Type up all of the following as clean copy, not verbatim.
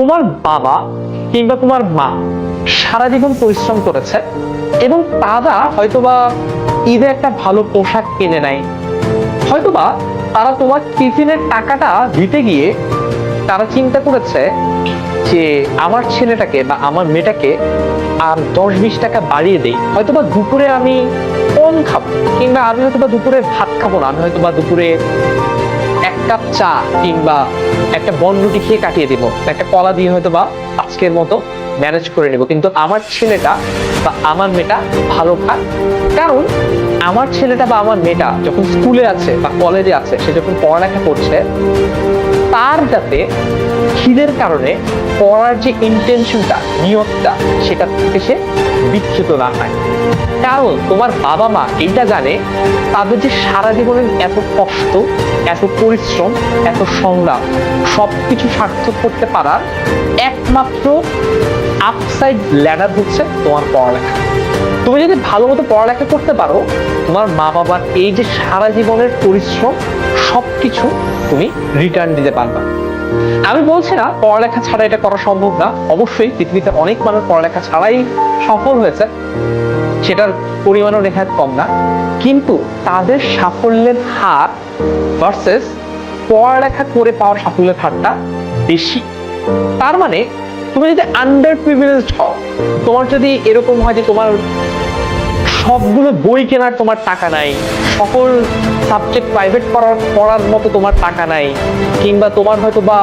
তোমার বাবা কিংবা তোমার মা সারা জীবন পরিশ্রম করেছে এবং তারা হয়তোবা ঈদে একটা ভালো পোশাক কিনে নেয়, হয়তোবা তারা তোমার টিফিনের টাকাটা দিতে গিয়ে তারা চিন্তা করেছে যে আমার ছেলেটাকে বা আমার মেয়েটাকে আর 10-20 টাকা বাড়িয়ে দেই, হয়তোবা দুপুরে আমি কম খাবো, কিংবা আমি হয়তোবা দুপুরে ভাত খাবো না, আমি হয়তোবা দুপুরে এক কাপ চা কিংবা একটা বনরুটি খেয়ে কাটিয়ে দিব, একটা কলা দিয়ে হয়তোবা আজকের মতো ম্যানেজ করে নেব, কিন্তু আমার ছেলেটা বা আমার মেয়েটা ভালো খাক। কারণ আমার ছেলেটা বা আমার মেয়েটা যখন স্কুলে আছে বা কলেজে আছে, সে যখন পড়ালেখা করছে, তার যাতে খিদের কারণে পড়ার যে ইন্টেনশনটা, নিয়তটা, সেটা থেকে সে বিচ্যুত না হয়। কারণ তোমার বাবা মা এটা জানে তাদের যে সারা জীবনের এত কষ্ট, এত পরিশ্রম, এত সংগ্রাম সবকিছু সার্থক করতে পারার একমাত্র আপসাইড ল্যাডার হচ্ছে তোমার পড়ালেখা। তুমি যদি ভালো মতো পড়ালেখা করতে পারো, তোমার মা বাবার এই যে সারা জীবনের পরিশ্রম সবকিছু তুমি রিটার্ন দিতে পারবে। আমি বলছি না পড়ালেখা ছাড়া এটা করা সম্ভব না, অবশ্যই পৃথিবীতে অনেক মানুষ পড়ালেখা ছাড়াই সফল হয়েছে, সেটার পরিমাণও নেহাত কম না, কিন্তু তাদের সাফল্যের হার ভার্সেস পড়ালেখা করে পাওয়ার সাফল্যের হারটা বেশি। তার মানে তুমি যদি আন্ডার প্রিভিলেজড হও, তোমার যদি এরকম হয় যে তোমার সবগুলো বই কেনার তোমার টাকা নাই, সকল সাবজেক্ট প্রাইভেট পড়ার মতো তোমার টাকা নাই, কিংবা তোমার হয়তো বা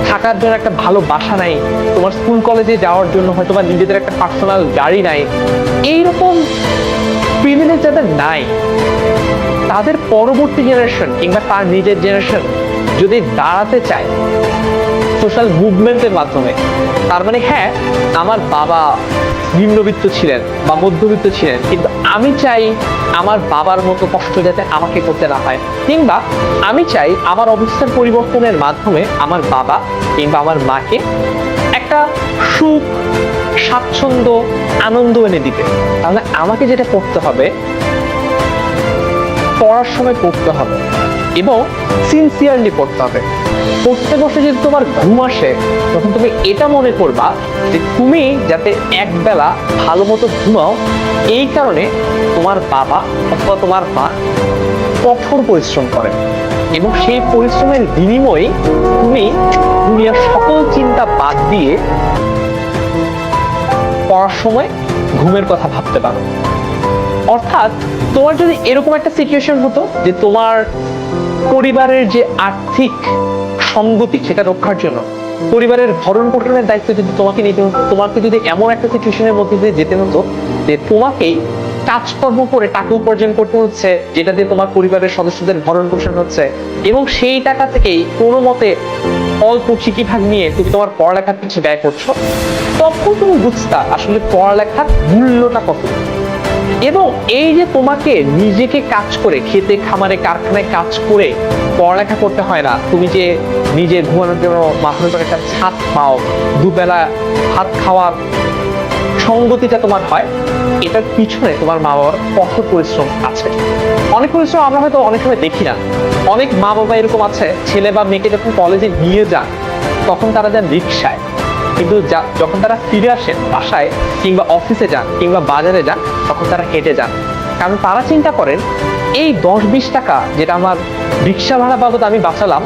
থাকার জন্য একটা ভালো বাসা নাই, তোমার স্কুল কলেজে যাওয়ার জন্য হয়তো বা নিজেদের একটা পার্সোনাল গাড়ি নাই, এইরকম প্রিভিলেজ যাদের নাই, তাদের পরবর্তী জেনারেশন কিংবা তার নিজের জেনারেশন যদি দাঁড়াতে চায় সোশ্যাল মুভমেন্টের মাধ্যমে, তার মানে হ্যাঁ আমার বাবা নিম্নবিত্ত ছিলেন বা মধ্যবিত্ত ছিলেন, কিন্তু আমি চাই আমার বাবার মতো কষ্ট যাতে আমাকে করতে না হয়, কিংবা আমি চাই আমার অবস্থার পরিবর্তনের মাধ্যমে আমার বাবা কিংবা আমার মাকে একটা সুখ, স্বাচ্ছন্দ্য, আনন্দ এনে দিতে। তাহলে আমাকে যেটা করতে হবে, পড়ার সময় পড়তে হবে এবং সিনসিয়ারলি পড়তে হবে। পড়তে বসে যদি তোমার ঘুম আসে, তখন তুমি এটা মনে করবা যে তুমি যাতে একবেলা ভালো মতো ঘুমাও, এই কারণে তোমার বাবা অথবা তোমার মা কঠোর পরিশ্রম করে, এবং সেই পরিশ্রমের বিনিময়ে তুমি দুনিয়ার সকল চিন্তা বাদ দিয়ে পড়ার সময় ঘুমের কথা ভাবতে পারো। অর্থাৎ তোমার যদি এরকম একটা সিচুয়েশন হতো যে তোমার পরিবারের যে আর্থিক সঙ্গতি সেটা রক্ষার জন্য পরিবারের ভরণ পোষণের দায়িত্ব যদি তোমাকে নিতে হতো, তোমাকে যদি এমন একটা সিচুয়েশনের মধ্যে দিয়ে যেতে হতো যে তোমাকেই কাজকর্ম করে টাকা উপার্জন করতে হচ্ছে, যেটা দিয়ে তোমার পরিবারের সদস্যদের ভরণ পোষণ হচ্ছে, এবং সেই টাকা থেকেই কোনো মতে অল্প চিকিভাগ নিয়ে তুমি তোমার পড়ালেখার পিছনে ব্যয় করছো, তখন তুমি বুঝতা আসলে পড়ালেখার মূল্যটা কত। এবং এই যে তোমাকে নিজেকে কাজ করে, খেতে খামারে কারখানায় কাজ করে পড়ালেখা করতে হয় না, তুমি যে নিজে ঘুমানোর জন্য মাথার উপর একটা ছাদ পাও, দুবেলা ভাত খাওয়ার সঙ্গতিটা তোমার হয়, এটার পিছনে তোমার মা বাবার কঠোর পরিশ্রম আছে। অনেক পরিশ্রম আমরা হয়তো অনেক সময় দেখি না। অনেক মা বাবা এরকম আছে, ছেলে বা মেয়েকে যখন কলেজে নিয়ে যান তখন তারা যান রিক্সায়, কিন্তু যখন তারা ফিরে আসেন বাসায় কিংবা অফিসে যান কিংবা বাজারে যান, তখন তারা হেঁটে যান। কারণ তারা চিন্তা করেন এই 10-20 টাকা যেটা আমার রিক্সা ভাড়া বাবদ আমি বাঁচালাম,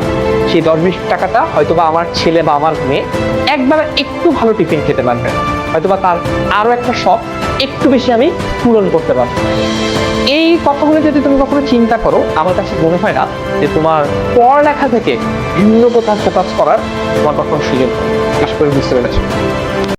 সেই 10-20 টাকাটা হয়তোবা আমার ছেলে বা আমার মেয়ে একবার একটু ভালো টিফিন খেতে পারবে, হয়তোবা তার আরো একটা শখ একটু বেশি আমি পূরণ করতে পারবো। এই কথাগুলো যদি তুমি কখনো চিন্তা করো, আমার কাছে মনে হয় না যে তোমার পড়ালেখা থেকে ভিন্ন কোথাও ফোকাস করার তোমার কখনো সুযোগ। আশা করি বুঝতে পেরেছো।